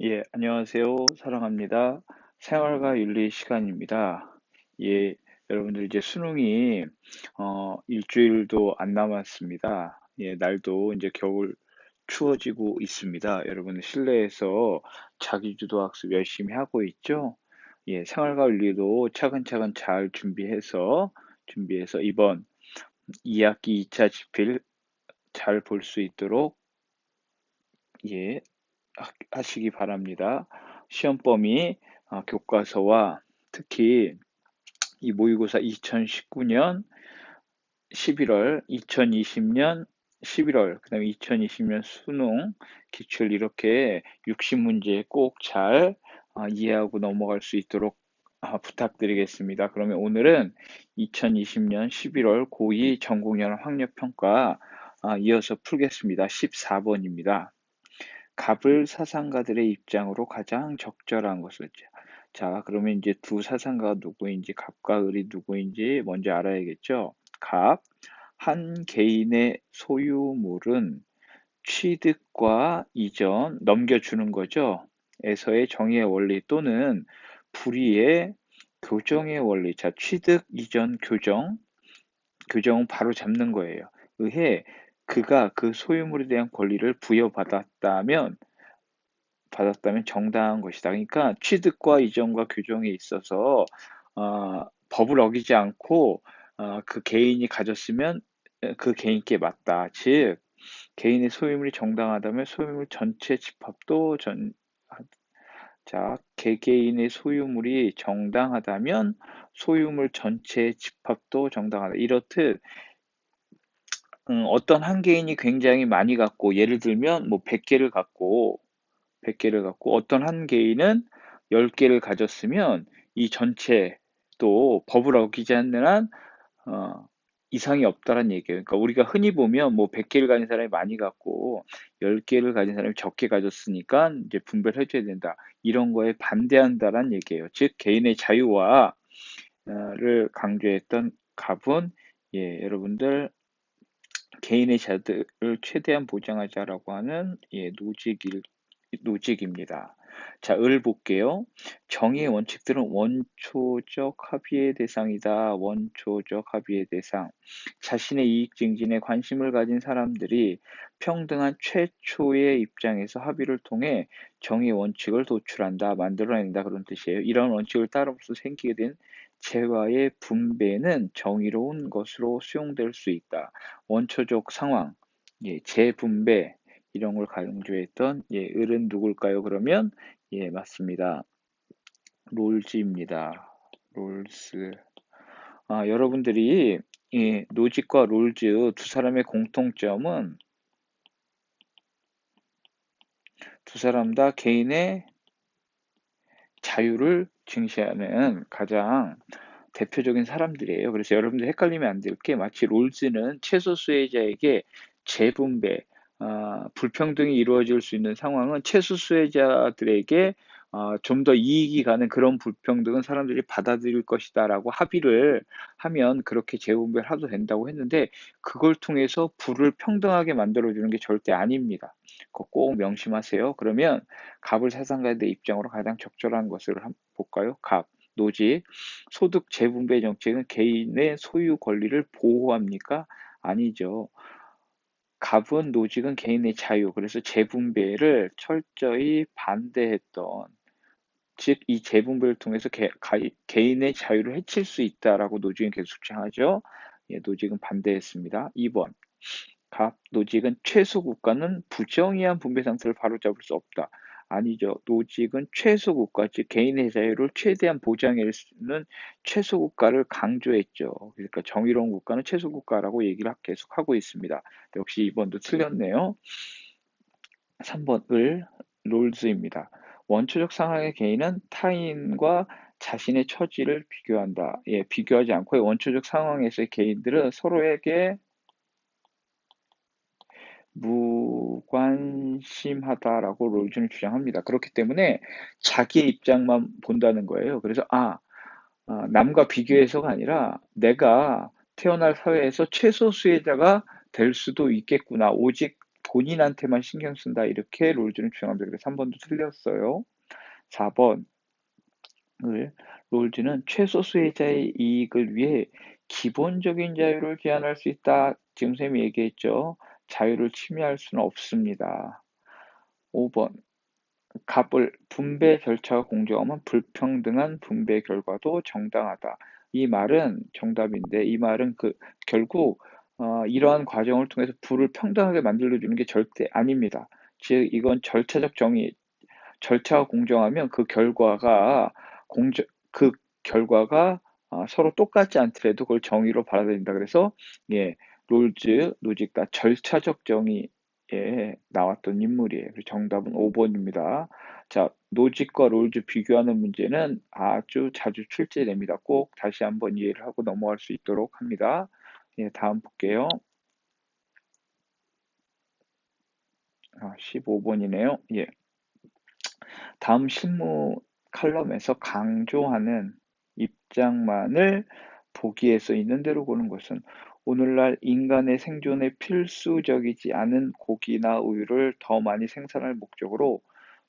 예, 안녕하세요. 사랑합니다. 생활과 윤리 시간입니다. 예, 여러분들 이제 수능이 일주일도 안 남았습니다. 예, 날도 이제 겨울 추워지고 있습니다. 여러분 실내에서 자기주도 학습 열심히 하고 있죠? 예, 생활과 윤리도 차근차근 잘 준비해서 이번 2학기 2차 집필 잘 볼 수 있도록 예, 하시기 바랍니다. 시험 범위, 교과서와 특히 이 모의고사 2019년 11월, 2020년 11월, 그다음에 2020년 수능 기출 이렇게 60문제 꼭 잘 이해하고 넘어갈 수 있도록 부탁드리겠습니다. 그러면 오늘은 2020년 11월 고2 전국연합 학력평가 이어서 풀겠습니다. 14번입니다. 갑을 사상가들의 입장으로 가장 적절한 것을. 자, 그러면 이제 두 사상가가 누구인지, 갑과 을이 누구인지 먼저 알아야겠죠. 갑, 한 개인의 소유물은 취득과 이전, 넘겨주는 거죠. 에서의 정의의 원리 또는 불의의 교정의 원리. 자, 취득, 이전, 교정은 바로 잡는 거예요. 의해 그가 그 소유물에 대한 권리를 받았다면 정당한 것이다. 그러니까 취득과 이전과 규정에 있어서 법을 어기지 않고 그 개인이 가졌으면 그 개인께 맞다. 즉 개인의 소유물이 정당하다면 소유물 전체 집합도 개개인의 소유물이 정당하다면 소유물 전체의 집합도 정당하다. 이렇듯 어떤 한 개인이 굉장히 많이 갖고 예를 들면 뭐 100개를 갖고 어떤 한 개인은 10개를 가졌으면 이 전체도 법을 어기지 않는 한 어, 이상이 없다는 얘기예요. 그러니까 우리가 흔히 보면 뭐 100개를 가진 사람이 많이 갖고 10개를 가진 사람이 적게 가졌으니까 이제 분배를 해줘야 된다. 이런 거에 반대한다는 얘기예요. 즉 개인의 자유와 를 강조했던 갑은 여러분들 개인의 자유를 최대한 보장하자라고 하는 노직입니다. 자, 을 볼게요. 정의의 원칙들은 원초적 합의의 대상이다. 원초적 합의의 대상. 자신의 이익 증진에 관심을 가진 사람들이 평등한 최초의 입장에서 합의를 통해 정의의 원칙을 도출한다, 만들어낸다 그런 뜻이에요. 이런 원칙을 따름으로써 생기게 된 재화의 분배는 정의로운 것으로 수용될 수 있다. 원초적 상황, 재분배 이런 걸 강조했던 을은 누굴까요? 그러면 맞습니다. 롤즈입니다. 롤즈. 여러분들이 노직과 롤즈 두 사람의 공통점은 두 사람 다 개인의 자유를 증시하는 가장 대표적인 사람들이에요. 그래서 여러분들 헷갈리면 안 될 게 마치 롤즈는 최소 수혜자에게 재분배, 불평등이 이루어질 수 있는 상황은 최소 수혜자들에게 좀 더 이익이 가는 그런 불평등은 사람들이 받아들일 것이다라고 합의를 하면 그렇게 재분배를 하도 된다고 했는데 그걸 통해서 부를 평등하게 만들어주는 게 절대 아닙니다. 그거 꼭 명심하세요. 그러면 갑을 사상가의 입장으로 가장 적절한 것을 볼까요? 갑, 노직, 소득 재분배 정책은 개인의 소유 권리를 보호합니까? 아니죠. 갑은 노직은 개인의 자유, 그래서 재분배를 철저히 반대했던, 즉 이 재분배를 통해서 개인의 자유를 해칠 수 있다라고 노직은 계속 주장하죠. 노직은 반대했습니다. 2번. 노직은 최소 국가는 부정의한 분배 상태를 바로잡을 수 없다. 아니죠. 노직은 최소 국가, 즉 개인의 자유를 최대한 보장할 수 있는 최소 국가를 강조했죠. 그러니까 정의로운 국가는 최소 국가라고 얘기를 계속하고 있습니다. 역시 2번도 틀렸네요. 3번 롤즈입니다. 원초적 상황의 개인은 타인과 자신의 처지를 비교한다. 비교하지 않고 원초적 상황에서의 개인들은 서로에게 무관심하다라고 롤즈는 주장합니다. 그렇기 때문에 자기의 입장만 본다는 거예요. 그래서 남과 비교해서가 아니라 내가 태어날 사회에서 최소 수혜자가 될 수도 있겠구나. 오직 본인한테만 신경 쓴다. 이렇게 롤즈는 주장합니다. 그래서 3번도 틀렸어요. 4번 롤즈는 최소 수혜자의 이익을 위해 기본적인 자유를 제한할 수 있다. 지금 쌤이 얘기했죠. 자유를 침해할 수는 없습니다. 5번 값을 분배 절차가 공정하면 불평등한 분배 결과도 정당하다. 이 말은 정답인데 이 말은 결국 이러한 과정을 통해서 부를 평등하게 만들어주는 게 절대 아닙니다. 즉 이건 절차적 정의, 절차가 공정하면 그 결과가 서로 똑같지 않더라도 그걸 정의로 받아들인다. 그래서 예, 로직과 절차적 정의에 나왔던 인물이에요. 그래서 정답은 5번입니다. 자, 노직과 롤즈 비교하는 문제는 아주 자주 출제됩니다. 꼭 다시 한번 이해를 하고 넘어갈 수 있도록 합니다. 예, 다음 볼게요. 15번이네요. 예. 다음 실무 칼럼에서 강조하는 입장만을 보기에 써 있는 대로 고른 것은 오늘날 인간의 생존에 필수적이지 않은 고기나 우유를 더 많이 생산할 목적으로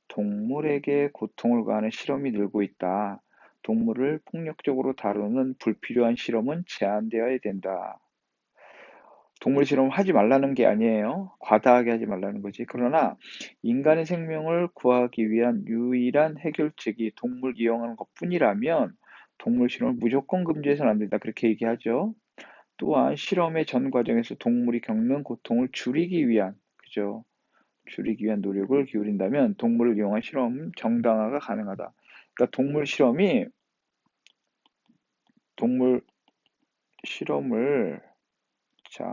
동물에게 고통을 가하는 실험이 늘고 있다. 동물을 폭력적으로 다루는 불필요한 실험은 제한되어야 된다. 동물 실험을 하지 말라는 게 아니에요. 과다하게 하지 말라는 거지. 그러나 인간의 생명을 구하기 위한 유일한 해결책이 동물 이용하는 것뿐이라면 동물 실험을 무조건 금지해서는 안 된다. 그렇게 얘기하죠. 또한 실험의 전 과정에서 동물이 겪는 고통을 줄이기 위한, 그죠? 줄이기 위한 노력을 기울인다면 동물을 이용한 실험 정당화가 가능하다. 그러니까 동물 실험을 자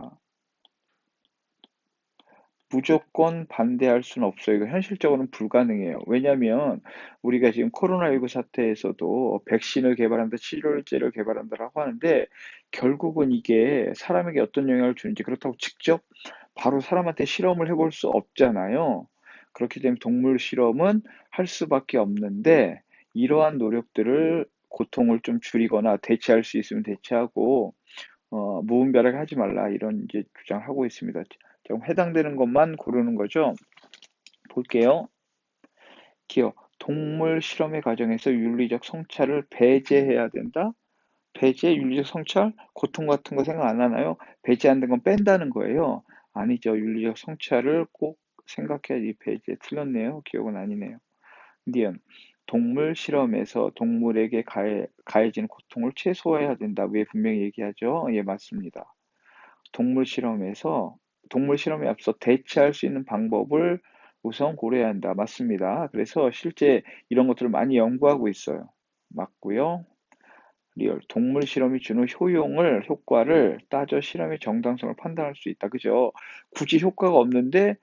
무조건 반대할 수는 없어요. 이거 현실적으로는 불가능해요. 왜냐하면 우리가 지금 코로나19 사태에서도 백신을 개발한다, 치료제를 개발한다라고 하는데 결국은 이게 사람에게 어떤 영향을 주는지 그렇다고 직접 바로 사람한테 실험을 해볼 수 없잖아요. 그렇기 때문에 동물 실험은 할 수밖에 없는데 이러한 노력들을 고통을 좀 줄이거나 대체할 수 있으면 대체하고 무분별하게 하지 말라 이런 이제 주장하고 있습니다. 좀 해당되는 것만 고르는 거죠. 볼게요. 기어 동물 실험의 과정에서 윤리적 성찰을 배제해야 된다. 배제, 윤리적 성찰, 고통 같은 거 생각 안 하나요? 배제한다는 건 뺀다는 거예요. 아니죠. 윤리적 성찰을 꼭 생각해야지. 배제 틀렸네요. 기억은 아니네요. 니은 동물 실험에서 동물에게 가해지는 고통을 최소화해야 된다. 왜 분명히 얘기하죠? 예, 맞습니다. 동물 실험에 앞서 대체할 수 있는 방법을 우선 고려해야 한다. 맞습니다. 그래서 실제 이런 것들을 많이 연구하고 있어요. 맞고요. 리얼. 동물 실험이 주는 효과를 따져 실험의 정당성을 판단할 수 있다. 그죠? 굳이 효과가 없는데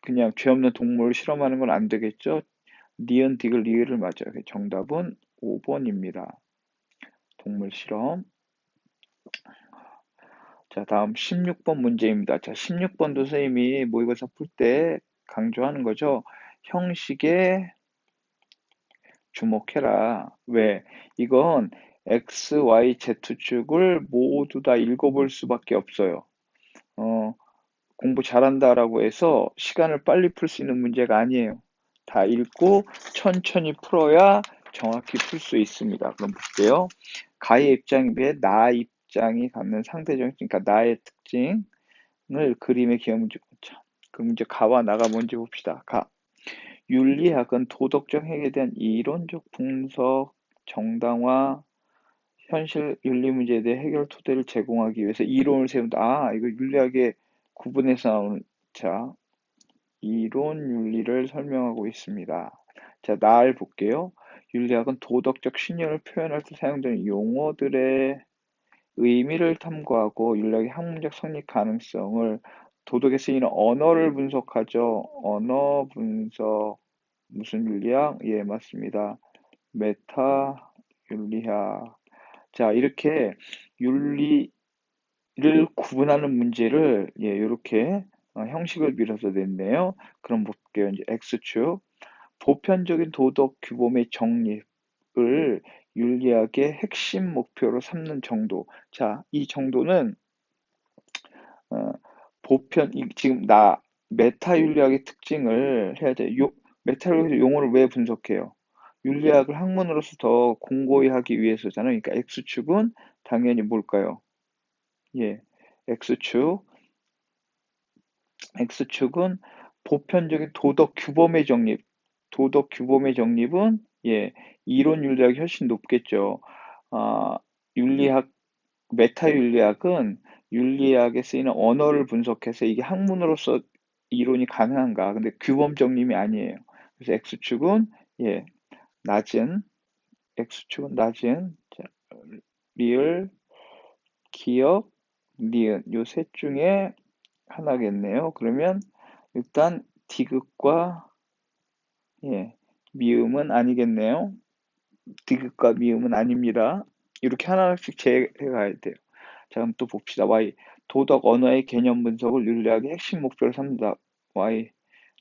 그냥 죄 없는 동물 실험하는 건 안 되겠죠? 니은 디귿 리을을 맞아요. 정답은 5번입니다. 동물 실험. 자, 다음 16번 문제입니다. 자, 16번도 선생님이 모의고사 풀 때 강조하는 거죠. 형식에 주목해라. 왜? 이건 X, Y, Z축을 모두 다 읽어볼 수밖에 없어요. 어, 공부 잘한다라고 해서 시간을 빨리 풀 수 있는 문제가 아니에요. 다 읽고 천천히 풀어야 정확히 풀 수 있습니다. 그럼 볼게요. 가의 입장에 비해 나 입장이 갖는 상대적, 그러니까 나의 특징을 그림에 기억문제, 그럼 이제 가와 나가 뭔지 봅시다. 윤리학은 도덕적 행위에 대한 이론적 분석, 정당화, 현실 윤리 문제에 대해 해결 토대를 제공하기 위해서 이론을 세운다. 이거 윤리학의 구분해서 나오는, 자, 이론 윤리를 설명하고 있습니다. 자, 나를 볼게요. 윤리학은 도덕적 신념을 표현할 때 사용되는 용어들의 의미를 탐구하고 윤리학의 학문적 성립 가능성을 도덕에 쓰이는 언어를 분석하죠. 언어 분석. 무슨 윤리학? 예, 맞습니다. 메타 윤리학. 자, 이렇게 윤리를 구분하는 문제를 예, 이렇게 형식을 빌어서 냈네요. 그럼 볼게요. 이제 X축. 보편적인 도덕 규범의 정립을 윤리학의 핵심 목표로 삼는 정도. 자, 이 정도는 어, 지금 메타 윤리학의 특징을 해야 돼. 메타 윤리학의 용어를 왜 분석해요? 윤리학을 학문으로서 더 공고히 하기 위해서잖아요. 그러니까 X축은 당연히 뭘까요? 예, X축. X축은 보편적인 도덕 규범의 정립. 도덕 규범의 정립은 이론 윤리학이 훨씬 높겠죠. 아, 윤리학 메타 윤리학은 윤리학에 쓰이는 언어를 분석해서 이게 학문으로서 이론이 가능한가? 근데 규범 정립이 아니에요. 그래서 예, 낮은 X축은 낮은 자, 리을, 기억, 니은 요 셋 중에 하나겠네요. 그러면 일단 디귿과 미음은 아니겠네요. 디귿과 미음은 아닙니다. 이렇게 하나씩 제해가야 돼요. 자, 그럼 또 봅시다. Y. 도덕 언어의 개념 분석을 윤리학의 핵심 목표로 삼는다. Y.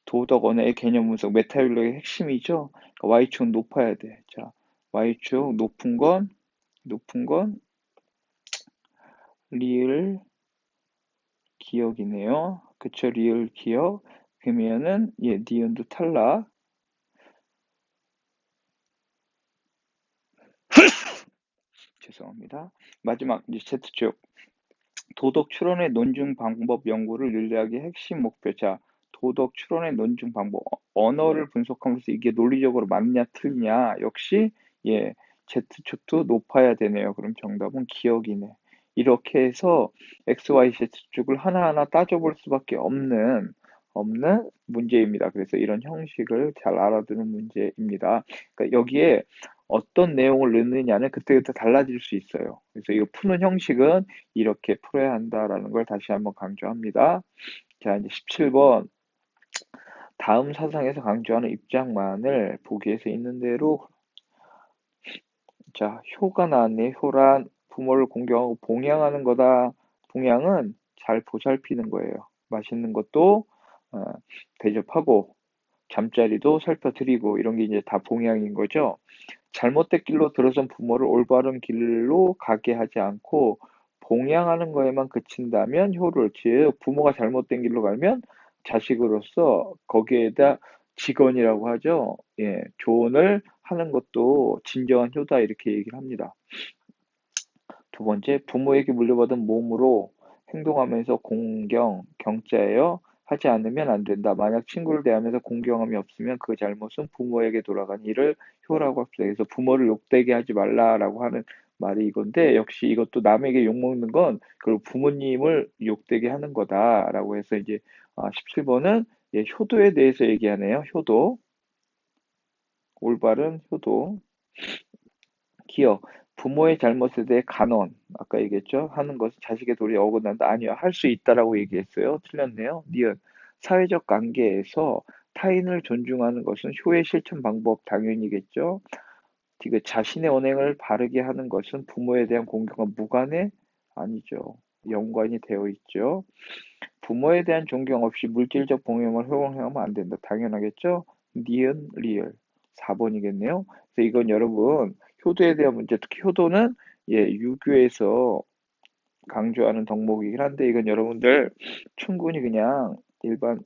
도덕 언어의 개념 분석, 메타 윤리학의 핵심이죠. 그러니까 Y축은 높아야 돼. 자, Y축 높은 건 리을 기억이네요. 그쵸, 리을 기억. 그러면은 니은도 탈락. 죄송합니다. 마지막 이제 Z축. 도덕 추론의 논증 방법 연구를 윤리학의 핵심 목표자. 도덕 추론의 논증 방법. 언어를 분석하면서 이게 논리적으로 맞냐 틀리냐. 역시 Z축도 높아야 되네요. 그럼 정답은 기억이네. 이렇게 해서 X, Y, Z축을 하나하나 따져볼 수밖에 없는 문제입니다. 그래서 이런 형식을 잘 알아두는 문제입니다. 그러니까 여기에 어떤 내용을 넣느냐는 그때그때 달라질 수 있어요. 그래서 이거 푸는 형식은 이렇게 풀어야 한다라는 걸 다시 한번 강조합니다. 자, 이제 17번. 다음 사상에서 강조하는 입장만을 보기에서 있는 대로 자, 효가 나왔네. 효란 부모를 공경하고 봉양하는 거다. 봉양은 잘 보살피는 거예요. 맛있는 것도 어, 대접하고 잠자리도 살펴드리고 이런 게 이제 다 봉양인 거죠. 잘못된 길로 들어선 부모를 올바른 길로 가게 하지 않고 봉양하는 거에만 그친다면 효를, 즉 부모가 잘못된 길로 가면 자식으로서 거기에다 직언이라고 하죠. 조언을 하는 것도 진정한 효다 이렇게 얘기를 합니다. 두 번째, 부모에게 물려받은 몸으로 행동하면서 경자예요. 하지 않으면 안 된다. 만약 친구를 대하면서 공경함이 없으면 그 잘못은 부모에게 돌아간 일을 효라고 합시다. 그래서 부모를 욕되게 하지 말라라고 하는 말이 이건데 역시 이것도 남에게 욕먹는 건 그리고 부모님을 욕되게 하는 거다라고 해서 이제 17번은 효도에 대해서 얘기하네요. 효도. 올바른 효도. 기억. 부모의 잘못에 대해 간언, 아까 얘기했죠? 하는 것은 자식의 도리에 어긋난다. 아니요, 할 수 있다라고 얘기했어요. 틀렸네요. 니은. 사회적 관계에서 타인을 존중하는 것은 효의 실천 방법 당연이겠죠. 디귿. 자신의 언행을 바르게 하는 것은 부모에 대한 공경과 무관해? 아니죠. 연관이 되어 있죠. 부모에 대한 존경 없이 물질적 봉용을 허용하면 안 된다. 당연하겠죠? 니은, 리을. 4번이겠네요. 그래서 이건 여러분, 효도에 대한 문제, 특히 효도는 유교에서 강조하는 덕목이긴 한데, 이건 여러분들 충분히 그냥 일반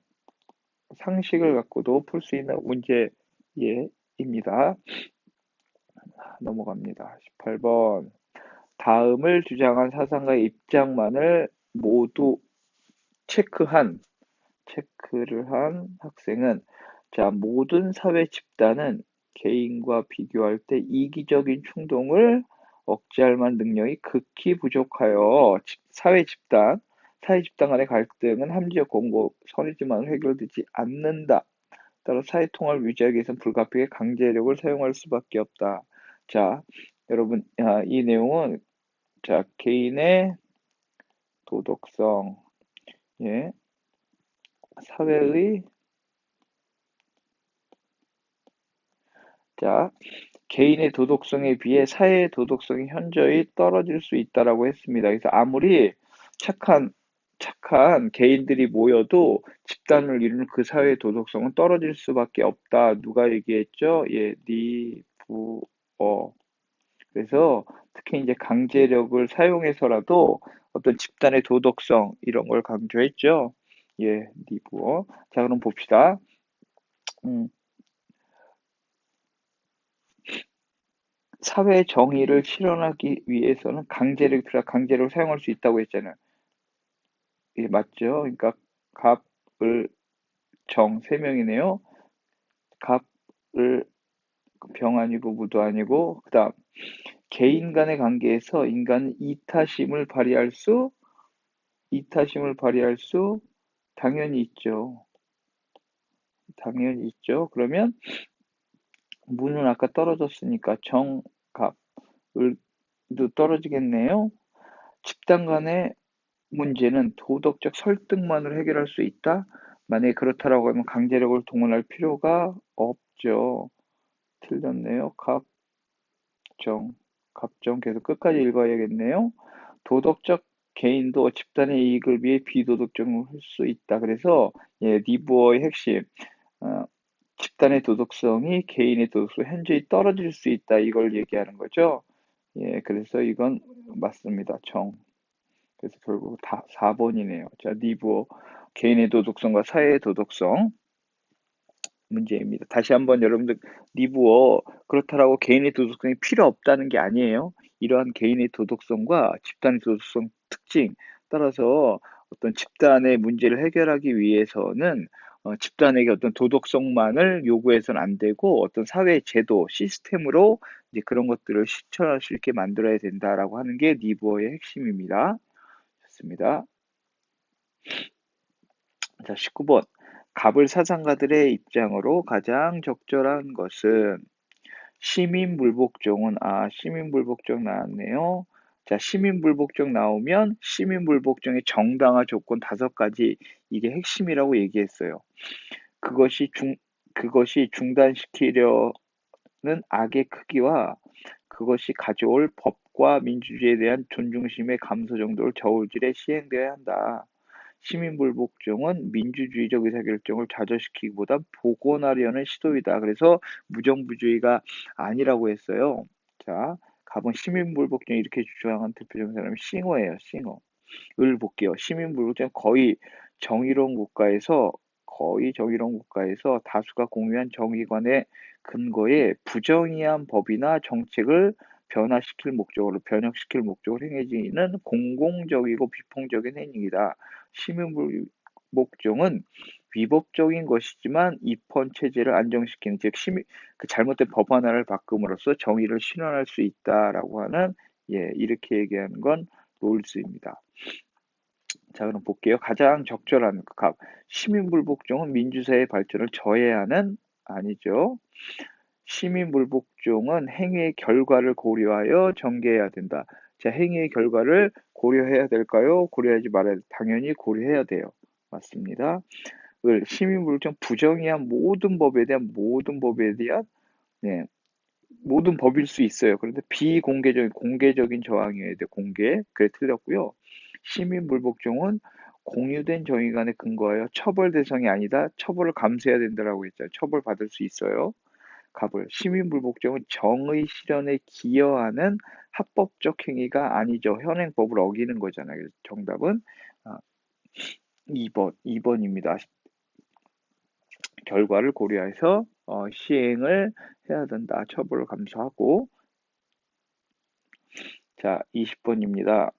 상식을 갖고도 풀 수 있는 문제입니다. 넘어갑니다. 18번. 다음을 주장한 사상가의 입장만을 모두 체크를 한 학생은 자, 모든 사회 집단은 개인과 비교할 때 이기적인 충동을 억제할 만한 능력이 극히 부족하여 사회 집단 간의 갈등은 합리적 공고 선이지만 해결되지 않는다. 따라 사회 통합을 유지하기 위해서는 불가피하게 강제력을 사용할 수밖에 없다. 자, 여러분, 이 내용은 자, 개인의 도덕성, 사회의 자, 개인의 도덕성에 비해 사회의 도덕성이 현저히 떨어질 수 있다라고 했습니다. 그래서 아무리 착한 개인들이 모여도 집단을 이루는 그 사회의 도덕성은 떨어질 수밖에 없다. 누가 얘기했죠? 니부어. 그래서 특히 이제 강제력을 사용해서라도 어떤 집단의 도덕성 이런 걸 강조했죠. 예, 니부어. 자, 그럼 봅시다. 음, 사회 정의를 실현하기 위해서는 강제력을 사용할 수 있다고 했잖아요. 이게 맞죠? 그러니까 갑, 을, 정 세 명이네요. 갑을 병 아니고 무도 아니고 그다음 개인 간의 관계에서 인간은 이타심을 발휘할 수 당연히 있죠. 당연히 있죠. 그러면 무는 아까 떨어졌으니까 정, 갑, 을도 떨어지겠네요. 집단 간의 문제는 도덕적 설득만으로 해결할 수 있다? 만약에 그렇다라고 하면 강제력을 동원할 필요가 없죠. 틀렸네요. 갑정, 갑정 계속 끝까지 읽어야겠네요. 도덕적 개인도 집단의 이익을 위해 비도덕적으로 할 수 있다. 그래서 예, 니부어의 핵심 어, 집단의 도덕성이 개인의 도덕성 현저히 떨어질 수 있다. 이걸 얘기하는 거죠. 예, 그래서 이건 맞습니다. 정. 그래서 결국 다 4번이네요. 자, 니부어 개인의 도덕성과 사회의 도덕성 문제입니다. 다시 한번 여러분들 리뷰어 그렇다라고 개인의 도덕성이 필요 없다는 게 아니에요. 이러한 개인의 도덕성과 집단의 도덕성 특징 따라서 어떤 집단의 문제를 해결하기 위해서는 집단에게 어떤 도덕성만을 요구해서는 안 되고 어떤 사회 제도 시스템으로 이제 그런 것들을 실천할 수 있게 만들어야 된다라고 하는 게 리뷰어의 핵심입니다. 좋습니다. 자, 19번. 갑을 사상가들의 입장으로 가장 적절한 것은 시민불복종은 시민불복종 나왔네요. 자, 시민불복종 나오면 시민불복종의 정당화 조건 5가지 이게 핵심이라고 얘기했어요. 그것이 중 그것이 중단시키려는 악의 크기와 그것이 가져올 법과 민주주의에 대한 존중심의 감소 정도를 저울질해 시행되어야 한다. 시민불복종은 민주주의적 의사결정을 좌절시키기보다 복원하려는 시도이다. 그래서 무정부주의가 아니라고 했어요. 자, 갑은 시민불복종 이렇게 주장한 대표적인 사람이 싱어예요. 싱어. 을 볼게요. 시민불복종 거의 정의로운 국가에서 다수가 공유한 정의관의 근거에 부정의한 법이나 정책을 변혁시킬 목적으로 행해지는 공공적이고 비폭적인 행위이다. 시민불복종은 위법적인 것이지만 입헌 체제를 안정시키는 즉 그 잘못된 법 하나를 바꿈으로써 정의를 실현할 수 있다라고 하는 이렇게 얘기하는 건 롤스입니다. 자, 그럼 볼게요. 가장 적절한 값. 시민불복종은 민주사회의 발전을 저해하는 아니죠. 시민불복종은 행위의 결과를 고려하여 전개해야 된다. 자, 행위의 결과를 고려해야 될까요? 고려하지 말아야 돼. 당연히 고려해야 돼요. 맞습니다. 시민불복종 부정의한 모든 법에 대한 네, 모든 법일 수 있어요. 그런데 공개적인 저항이어야 돼. 그래 틀렸고요. 시민불복종은 공유된 정의관에 근거하여 처벌 대상이 아니다. 처벌을 감수해야 된다라고 했잖아요. 처벌받을 수 있어요. 시민불복종은 정의 실현에 기여하는 합법적 행위가 아니죠. 현행법을 어기는 거잖아요. 그래서 정답은 2번입니다. 결과를 고려해서 시행을 해야 된다. 처벌을 감수하고. 자, 20번입니다.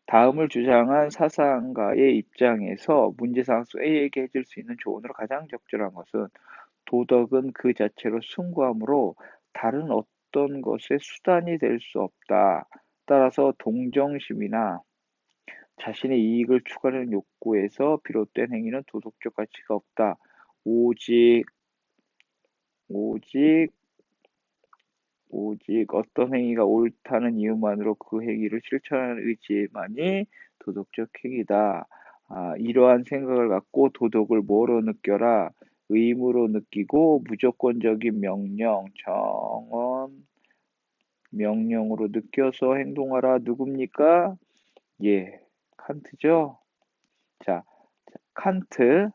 다음을 주장한 사상가의 입장에서 문제상 A에게 해줄 수 있는 조언으로 가장 적절한 것은 도덕은 그 자체로 숭고하므로 다른 어떤 것의 수단이 될 수 없다. 따라서 동정심이나 자신의 이익을 추구하는 욕구에서 비롯된 행위는 도덕적 가치가 없다. 오직 오직 오직 어떤 행위가 옳다는 이유만으로 그 행위를 실천하는 의지만이 도덕적 행위다. 이러한 생각을 갖고 도덕을 뭐로 느껴라? 의무로 느끼고 무조건적인 명령으로 느껴서 행동하라. 누굽니까? 예, 칸트죠. 자, 칸트.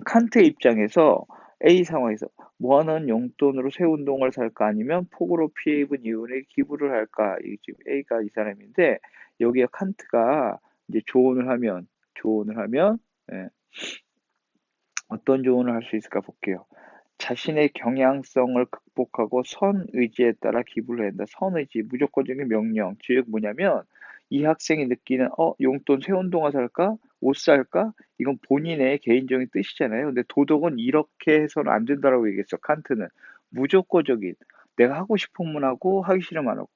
칸트의 입장에서 A 상황에서 뭐하는 용돈으로 새 운동화를 살까 아니면 폭우로 피해 입은 이웃에게 기부를 할까? 이게 지금 A가 이 사람인데 여기에 칸트가 이제 조언을 하면 예, 어떤 조언을 할 수 있을까 볼게요. 자신의 경향성을 극복하고 선의지에 따라 기부를 한다. 선의지, 무조건적인 명령. 즉 뭐냐면 이 학생이 느끼는 용돈 새 운동화 살까? 옷 살까? 이건 본인의 개인적인 뜻이잖아요. 근데 도덕은 이렇게 해서는 안 된다라고 얘기했어. 칸트는 무조건적인. 내가 하고 싶으면 하고 하기 싫으면 안 하고.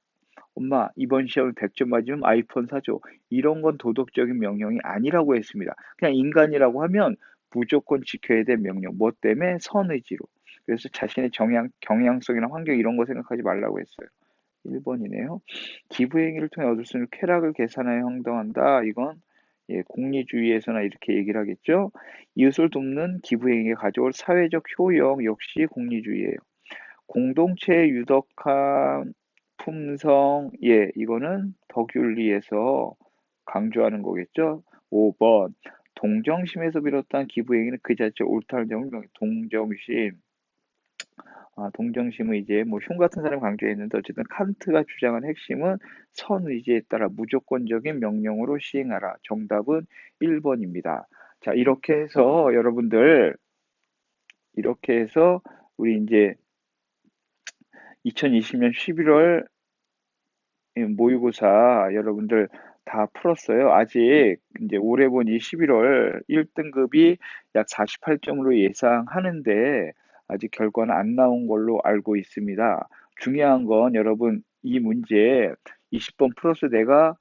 엄마 이번 시험에 100점 맞으면 아이폰 사줘. 이런 건 도덕적인 명령이 아니라고 했습니다. 그냥 인간이라고 하면 무조건 지켜야 될 명령. 뭐 때문에? 선의지로. 그래서 자신의 경향성이나 환경 이런 거 생각하지 말라고 했어요. 1번이네요. 기부 행위를 통해 얻을 수 있는 쾌락을 계산하여 행동한다. 이건 예, 공리주의에서나 이렇게 얘기를 하겠죠. 이웃을 돕는 기부 행위가 가져올 사회적 효용 역시 공리주의예요. 공동체의 유덕한 품성, 예, 이거는 덕윤리에서 강조하는 거겠죠. 5번, 동정심에서 비롯한 기부행위는 그 자체 옳다는 점을 동정심. 동정심은 이제 뭐 흉 같은 사람 강조했는데 어쨌든 칸트가 주장한 핵심은 선의지에 따라 무조건적인 명령으로 시행하라. 정답은 1번입니다. 자, 이렇게 해서 우리 이제 2020년 11월 모의고사 여러분들 다 풀었어요. 아직 이제 올해 보니 11월 1등급이 약 48점으로 예상하는데 아직 결과는 안 나온 걸로 알고 있습니다. 중요한 건 여러분 이 문제 20번 풀어서 내가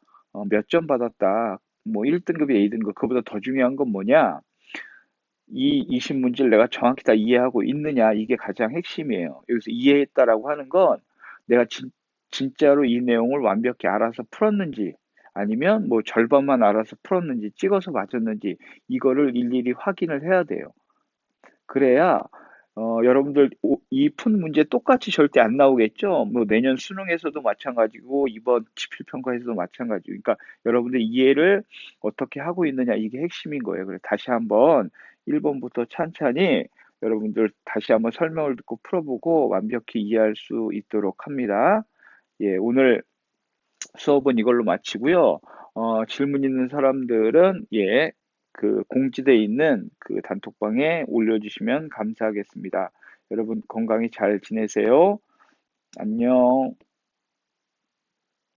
몇 점 받았다. 뭐 1등급이 A등급 그보다 더 중요한 건 뭐냐? 이 20문제를 내가 정확히 다 이해하고 있느냐 이게 가장 핵심이에요. 여기서 이해했다라고 하는 건 내가 진짜로 이 내용을 완벽히 알아서 풀었는지 아니면 뭐 절반만 알아서 풀었는지 찍어서 맞았는지 이거를 일일이 확인을 해야 돼요. 그래야 여러분들 이 푼 문제 똑같이 절대 안 나오겠죠? 뭐 내년 수능에서도 마찬가지고 이번 지필평가에서도 마찬가지고 그러니까 여러분들 이해를 어떻게 하고 있느냐 이게 핵심인 거예요. 그래서 다시 한번 1번부터 찬찬히 여러분들 다시 한번 설명을 듣고 풀어보고 완벽히 이해할 수 있도록 합니다. 예, 오늘 수업은 이걸로 마치고요. 질문 있는 사람들은 예, 그 공지되어 있는 그 단톡방에 올려주시면 감사하겠습니다. 여러분 건강히 잘 지내세요. 안녕.